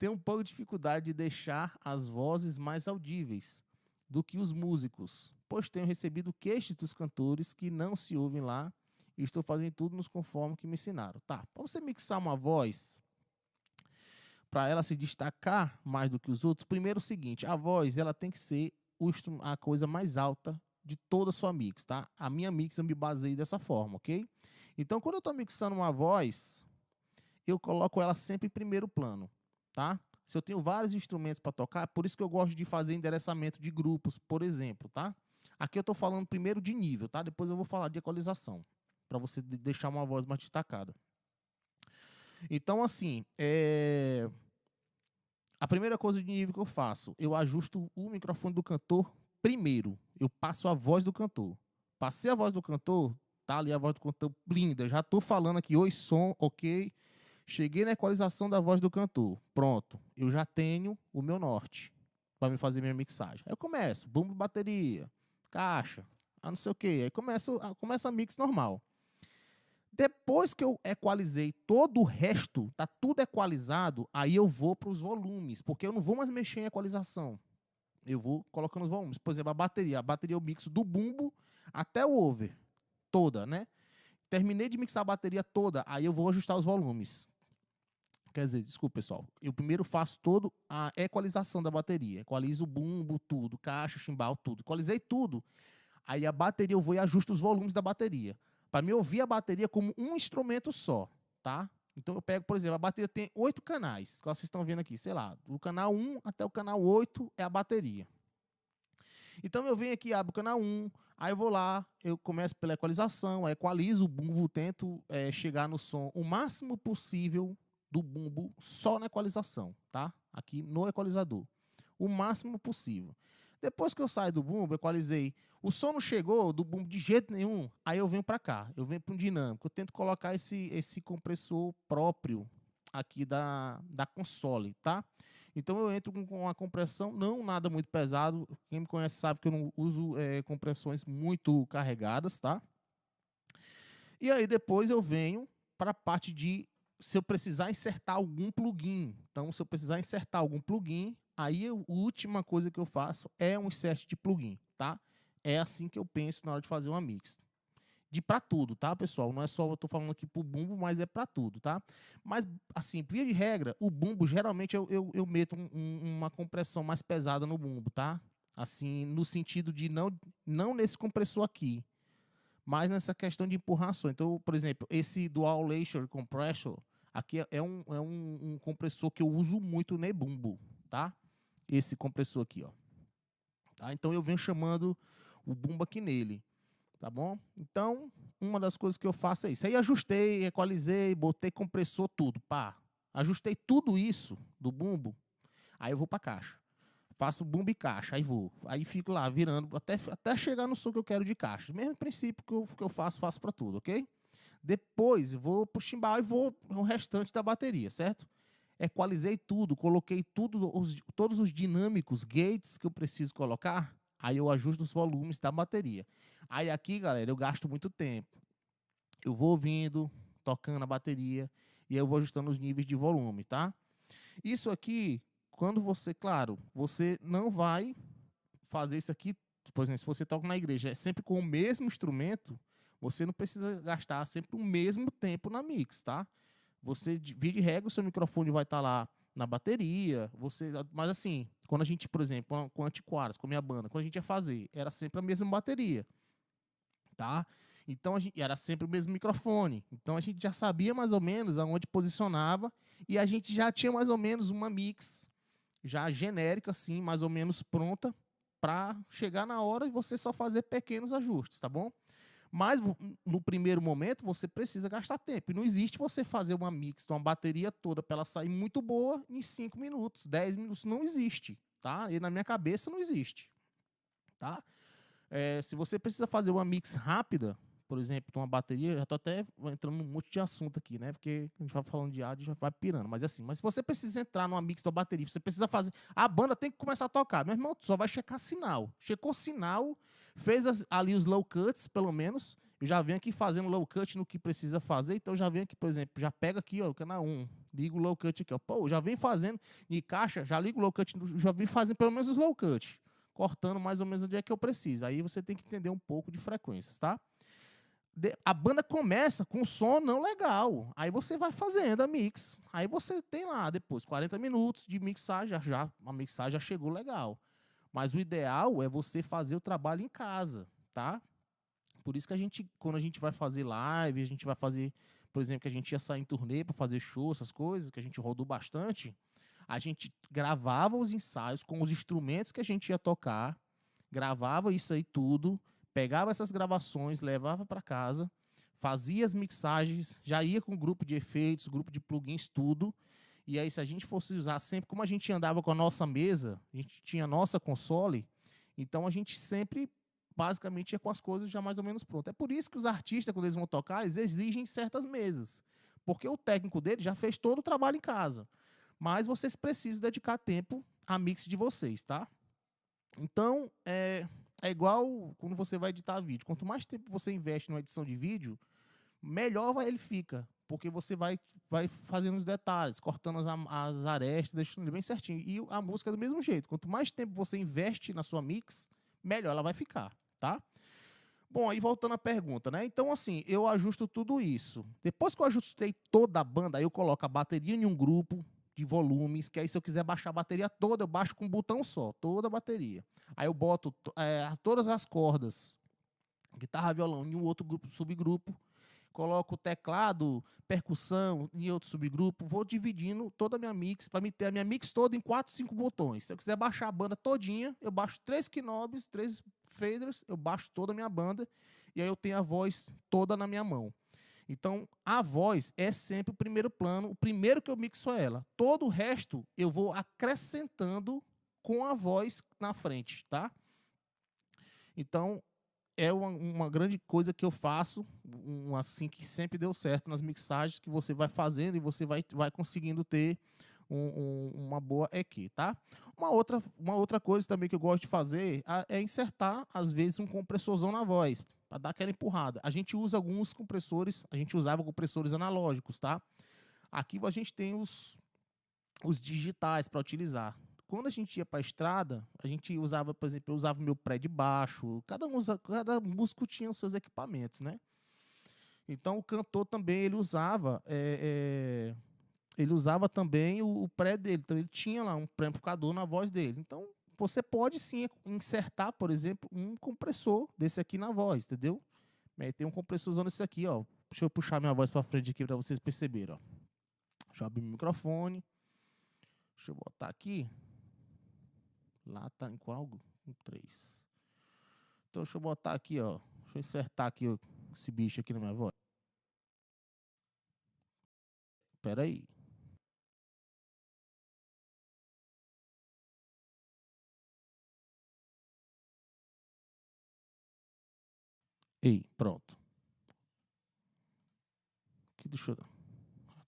Tenho um pouco de dificuldade de deixar as vozes mais audíveis do que os músicos, pois tenho recebido queixas dos cantores que não se ouvem lá e estou fazendo tudo nos conforme que me ensinaram. Tá, para você mixar uma voz, para ela se destacar mais do que os outros, primeiro é o seguinte, a voz ela tem que ser a coisa mais alta de toda a sua mix, tá? A minha mix eu me baseio dessa forma, ok? Então, quando eu estou mixando uma voz, eu coloco ela sempre em primeiro plano, tá? Se eu tenho vários instrumentos para tocar, por isso que eu gosto de fazer endereçamento de grupos, por exemplo, tá? Aqui eu estou falando primeiro de nível, tá? Depois eu vou falar de equalização, para você deixar uma voz mais destacada. Então, assim, a primeira coisa de nível que eu faço, eu ajusto o microfone do cantor primeiro. Eu passo a voz do cantor. Passei a voz do cantor, tá ali a voz do cantor linda. Já estou falando aqui, oi, som, ok. Cheguei na equalização da voz do cantor. Pronto, eu já tenho o meu norte para me fazer minha mixagem. Aí eu começo, bumbo, bateria, caixa, não sei o quê. Aí começa a mix normal. Depois que eu equalizei todo o resto, tá tudo equalizado, aí eu vou para os volumes, porque eu não vou mais mexer em equalização. Eu vou colocando os volumes. Por exemplo, a bateria eu mixo do bumbo até o over, toda, né? Terminei de mixar a bateria toda, aí eu vou ajustar os volumes. Quer dizer, desculpa, pessoal. Eu primeiro faço toda a equalização da bateria. Equalizo o bumbo, tudo, caixa, chimbal, tudo. Equalizei tudo. Aí a bateria eu vou e ajusto os volumes da bateria. Para me ouvir a bateria como um instrumento só, tá? Então eu pego, por exemplo, a bateria tem 8 canais, que vocês estão vendo aqui, sei lá, do canal 1 até o canal 8 é a bateria. Então eu venho aqui, abro o canal 1, aí eu vou lá, eu começo pela equalização, equalizo o bumbo, tento chegar no som o máximo possível do bumbo só na equalização, tá? Aqui no equalizador. O máximo possível. Depois que eu saio do bumbo, equalizei. O som não chegou do bumbo de jeito nenhum, aí eu venho para cá, eu venho para um dinâmico. Eu tento colocar esse compressor próprio aqui da console, tá? Então eu entro com uma compressão, não nada muito pesado. Quem me conhece sabe que eu não uso compressões muito carregadas, tá? E aí depois eu venho para a parte de se eu precisar insertar algum plugin. Então, se eu precisar insertar algum plugin, aí a última coisa que eu faço é um insert de plugin, tá? É assim que eu penso na hora de fazer uma mix. De para tudo, tá, pessoal? Não é só eu tô falando aqui pro bumbo, mas é para tudo, tá? Mas, assim, via de regra, o bumbo, geralmente eu meto uma compressão mais pesada no bumbo, tá? Assim, no sentido de não nesse compressor aqui, mas nessa questão de empurrar som. Então, por exemplo, esse Dual Laser Compressor, aqui é um compressor que eu uso muito no bumbo, tá? Esse compressor aqui, ó. Tá? Então, eu venho chamando o bumbo aqui nele. Tá bom? Então, uma das coisas que eu faço é isso. Aí ajustei, equalizei, botei compressor, tudo. Pá. Ajustei tudo isso do bumbo. Aí eu vou para caixa. Faço bumbo e caixa. Aí vou. Aí fico lá virando até chegar no som que eu quero de caixa. Mesmo princípio que eu faço para tudo, ok? Depois vou pro chimbal e vou no restante da bateria, certo? Equalizei tudo, coloquei todos os dinâmicos, gates que eu preciso colocar. Aí eu ajusto os volumes da bateria. Aí aqui, galera, eu gasto muito tempo. Eu vou ouvindo, tocando a bateria, e eu vou ajustando os níveis de volume, tá? Isso aqui, quando você, claro, você não vai fazer isso aqui, por exemplo, se você toca na igreja, é sempre com o mesmo instrumento, você não precisa gastar sempre o mesmo tempo na mix, tá? Você, via de regra, o seu microfone vai estar lá na bateria, mas assim, quando a gente, por exemplo, com Antiquários, com a minha banda, quando a gente ia fazer, era sempre a mesma bateria, tá? Então era sempre o mesmo microfone. Então a gente já sabia mais ou menos aonde posicionava e a gente já tinha mais ou menos uma mix já genérica assim, mais ou menos pronta para chegar na hora e você só fazer pequenos ajustes, tá bom? Mas no primeiro momento você precisa gastar tempo. E não existe você fazer uma mix de uma bateria toda para ela sair muito boa em 5 minutos, 10 minutos. Não existe, tá? E na minha cabeça não existe, tá? Se você precisa fazer uma mix rápida, por exemplo, de uma bateria, já estou até entrando num monte de assunto aqui, né? Porque a gente vai falando de áudio e já vai pirando. Mas assim, se você precisa entrar numa mix de uma bateria, você precisa fazer. A banda tem que começar a tocar. Meu irmão, tu só vai checar sinal. Checou sinal, fez ali os low cuts, pelo menos. Eu já venho aqui fazendo low cut no que precisa fazer. Então já venho aqui, por exemplo, já pega aqui, ó, o canal 1. Liga o low cut aqui, ó. Pô, já vem fazendo de caixa, já liga o low cut, já vem fazendo pelo menos os low cut, cortando mais ou menos onde é que eu preciso. Aí você tem que entender um pouco de frequências, tá? A banda começa com um som não legal. Aí você vai fazendo a mix. Aí você tem lá depois 40 minutos de mixagem, a mixagem já chegou legal. Mas o ideal é você fazer o trabalho em casa, tá? Por isso que quando a gente vai fazer live, a gente vai fazer, por exemplo, que a gente ia sair em turnê para fazer show, essas coisas, que a gente rodou bastante, a gente gravava os ensaios com os instrumentos que a gente ia tocar, gravava isso aí tudo, pegava essas gravações, levava para casa, fazia as mixagens, já ia com o grupo de efeitos, grupo de plugins, tudo. E aí, se a gente fosse usar sempre, como a gente andava com a nossa mesa, a gente tinha a nossa console, então a gente sempre, basicamente, ia com as coisas já mais ou menos prontas. É por isso que os artistas, quando eles vão tocar, eles exigem certas mesas. Porque o técnico dele já fez todo o trabalho em casa. Mas vocês precisam dedicar tempo à mix de vocês, tá? Então, é igual quando você vai editar vídeo. Quanto mais tempo você investe numa edição de vídeo, melhor ele fica. Porque você vai fazendo os detalhes, cortando as arestas, deixando ele bem certinho. E a música é do mesmo jeito. Quanto mais tempo você investe na sua mix, melhor ela vai ficar, tá? Bom, aí voltando à pergunta, né? Então, assim, eu ajusto tudo isso. Depois que eu ajustei toda a banda, aí eu coloco a bateria em um grupo de volumes, que aí se eu quiser baixar a bateria toda, eu baixo com um botão só, toda a bateria. Aí eu boto todas as cordas, guitarra, violão, em um outro grupo, subgrupo, coloco teclado, percussão em outro subgrupo, vou dividindo toda a minha mix, para me ter a minha mix toda em 4, 5 botões. Se eu quiser baixar a banda todinha, eu baixo 3 knobs, 3 faders, eu baixo toda a minha banda, e aí eu tenho a voz toda na minha mão. Então, a voz é sempre o primeiro plano, o primeiro que eu mixo é ela. Todo o resto eu vou acrescentando com a voz na frente, tá? Então, é uma grande coisa que eu faço, assim, que sempre deu certo nas mixagens, que você vai fazendo e você vai conseguindo ter uma boa EQ, tá? Uma outra coisa também que eu gosto de fazer é insertar, às vezes, um compressorzão na voz, para dar aquela empurrada. A gente usa alguns compressores, a gente usava compressores analógicos, tá? Aqui a gente tem os digitais para utilizar. Quando a gente ia para a estrada, a gente usava, por exemplo, eu usava o meu pré de baixo, cada músico tinha os seus equipamentos, né? Então o cantor também ele usava também o pré dele, então ele tinha lá um pré-amplificador na voz dele. Então você pode sim insertar, por exemplo, um compressor desse aqui na voz, entendeu? Tem um compressorzão desse aqui, ó. Deixa eu puxar minha voz para frente aqui para vocês perceberem, ó. Deixa eu abrir o microfone. Deixa eu botar aqui. Lá tá em qual? Um 3. Então deixa eu botar aqui, ó. Deixa eu insertar aqui esse bicho aqui na minha voz. Pera aí. Ei, pronto. Aqui, deixa eu...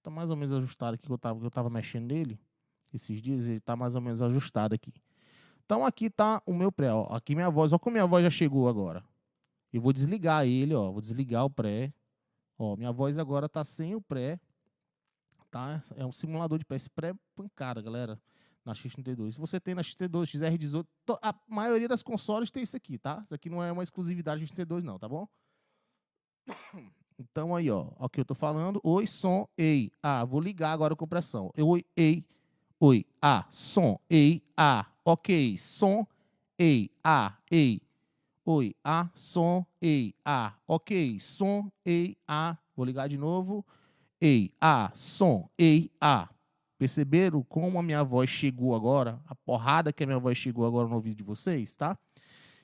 Tá mais ou menos ajustado aqui que eu tava mexendo nele. Esses dias ele tá mais ou menos ajustado aqui. Então aqui tá o meu pré, ó. Aqui minha voz, ó como minha voz já chegou agora. Eu vou desligar ele, ó. Vou desligar o pré. Ó, minha voz agora tá sem o pré. Tá? É um simulador de pré. Esse pré é pancada, galera. Na X32. Se você tem na X32, XR18, a maioria das consoles tem isso aqui, tá? Isso aqui não é uma exclusividade da X32 não, tá bom? Então aí, ó, o que eu tô falando. Oi, som, ei, vou ligar agora a compressão. Oi, ei, oi, som, ei, ok, som, ei, ei, oi, som, ei, ok, som, ei, vou ligar de novo. Ei, som, ei, Perceberam como a minha voz chegou agora? A porrada que a minha voz chegou agora no ouvido de vocês, tá?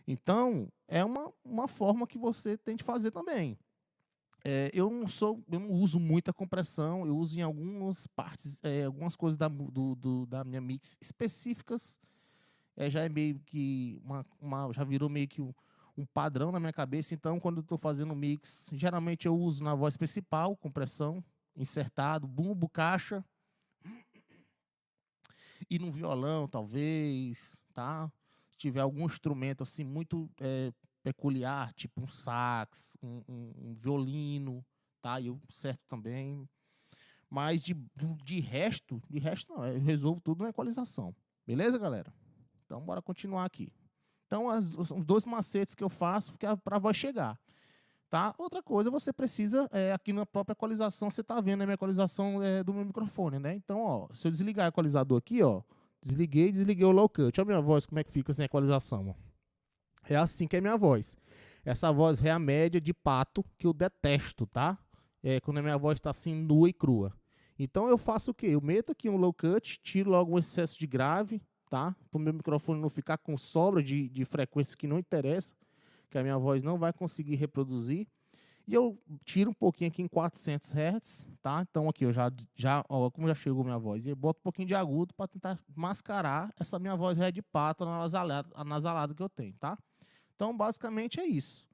Então, é uma forma que você tem de fazer também. Eu não uso muita compressão, eu uso em algumas partes, algumas coisas da minha mix específicas. Já é meio que já virou meio que um padrão na minha cabeça. Então, quando eu estou fazendo mix, geralmente eu uso na voz principal, compressão, insertado, bumbo, caixa, e no violão, talvez, tá? Se tiver algum instrumento assim muito peculiar, tipo um sax, um violino, tá? Eu certo também. Mas de resto não, eu resolvo tudo na equalização. Beleza, galera? Então, bora continuar aqui. Então, os 2 macetes que eu faço para a voz chegar. Tá? Outra coisa, você precisa, aqui na própria equalização, você está vendo a minha equalização do meu microfone, né? Então, ó, se eu desligar o equalizador aqui, ó, desliguei o low cut. Olha a minha voz, como é que fica sem equalização, ó. É assim que é a minha voz. Essa voz é a média de pato, que eu detesto, tá? Quando a minha voz está assim, nua e crua. Então, eu faço o quê? Eu meto aqui um low cut, tiro logo um excesso de grave, tá? Para o meu microfone não ficar com sobra de frequência que não interessa, que a minha voz não vai conseguir reproduzir. E eu tiro um pouquinho aqui em 400 Hz, tá? Então aqui eu ó, como já chegou minha voz, e eu boto um pouquinho de agudo para tentar mascarar essa minha voz de pato anasalada que eu tenho, tá? Então basicamente é isso.